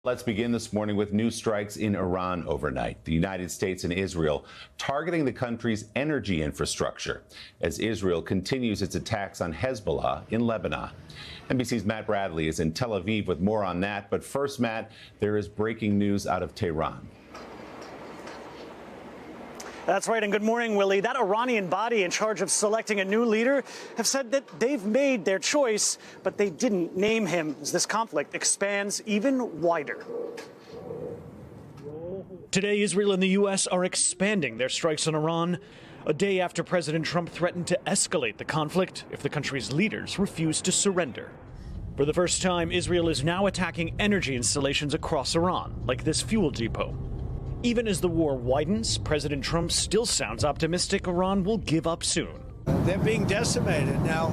Let's begin this morning with new strikes in Iran overnight. The United States and Israel targeting the country's energy infrastructure as Israel continues its attacks on Hezbollah in Lebanon. NBC's Matt Bradley is in Tel Aviv with more on that. But first, Matt, there is breaking news out of Tehran. That's right, and good morning, Willie. That Iranian body in charge of selecting a new leader have said that they've made their choice, but they didn't name him as this conflict expands even wider. Today, Israel and the U.S. are expanding their strikes on Iran, a day after President Trump threatened to escalate the conflict if the country's leaders refuse to surrender. For the first time, Israel is now attacking energy installations across Iran, like this fuel depot. Even as the war widens, President Trump still sounds optimistic Iran will give up soon. They're being decimated now.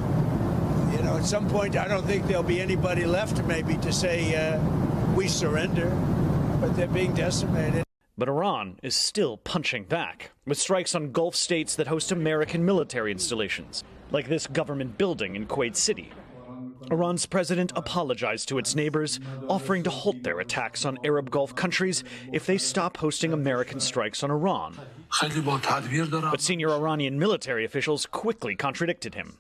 You know, at some point, I don't think there'll be anybody left maybe to say we surrender, but they're being decimated. But Iran is still punching back, with strikes on Gulf states that host American military installations, like this government building in Kuwait City. Iran's president apologized to its neighbors, offering to halt their attacks on Arab Gulf countries if they stop hosting American strikes on Iran. But senior Iranian military officials quickly contradicted him.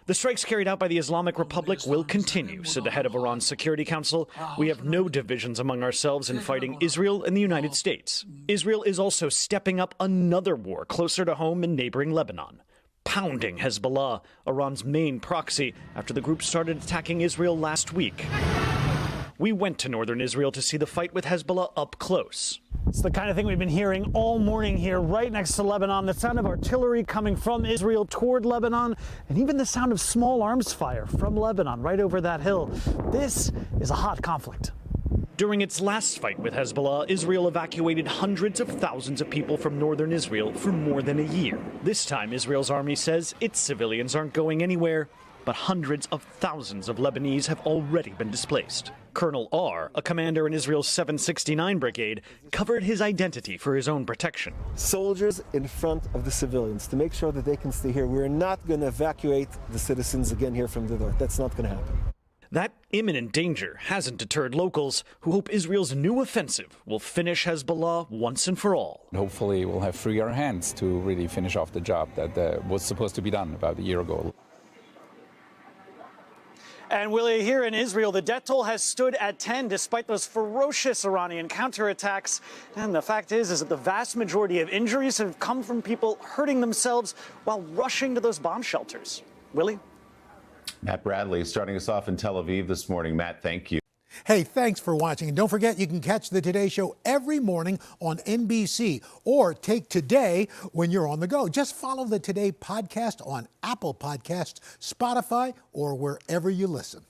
The strikes carried out by the Islamic Republic will continue, said the head of Iran's Security Council. We have no divisions among ourselves in fighting Israel and the United States. Israel is also stepping up another war closer to home in neighboring Lebanon, pounding Hezbollah, Iran's main proxy, after the group started attacking Israel last week. We went to northern Israel to see the fight with Hezbollah up close. It's the kind of thing we've been hearing all morning here, right next to Lebanon. The sound of artillery coming from Israel toward Lebanon, and even the sound of small arms fire from Lebanon right over that hill. This is a hot conflict. During its last fight with Hezbollah, Israel evacuated hundreds of thousands of people from northern Israel for more than a year. This time, Israel's army says its civilians aren't going anywhere, but hundreds of thousands of Lebanese have already been displaced. Colonel R., a commander in Israel's 769 Brigade, covered his identity for his own protection. Soldiers in front of the civilians to make sure that they can stay here. We're not going to evacuate the citizens again here from the north. That's not going to happen. That imminent danger hasn't deterred locals who hope Israel's new offensive will finish Hezbollah once and for all. Hopefully we'll have freer hands to really finish off the job that was supposed to be done about a year ago. And Willie, here in Israel, the death toll has stood at 10 despite those ferocious Iranian counterattacks. And the fact is that the vast majority of injuries have come from people hurting themselves while rushing to those bomb shelters. Willie? Matt Bradley starting us off in Tel Aviv this morning. Matt, thank you. Hey, thanks for watching. And don't forget, you can catch the Today Show every morning on NBC or take Today when you're on the go. Just follow the Today podcast on Apple Podcasts, Spotify, or wherever you listen.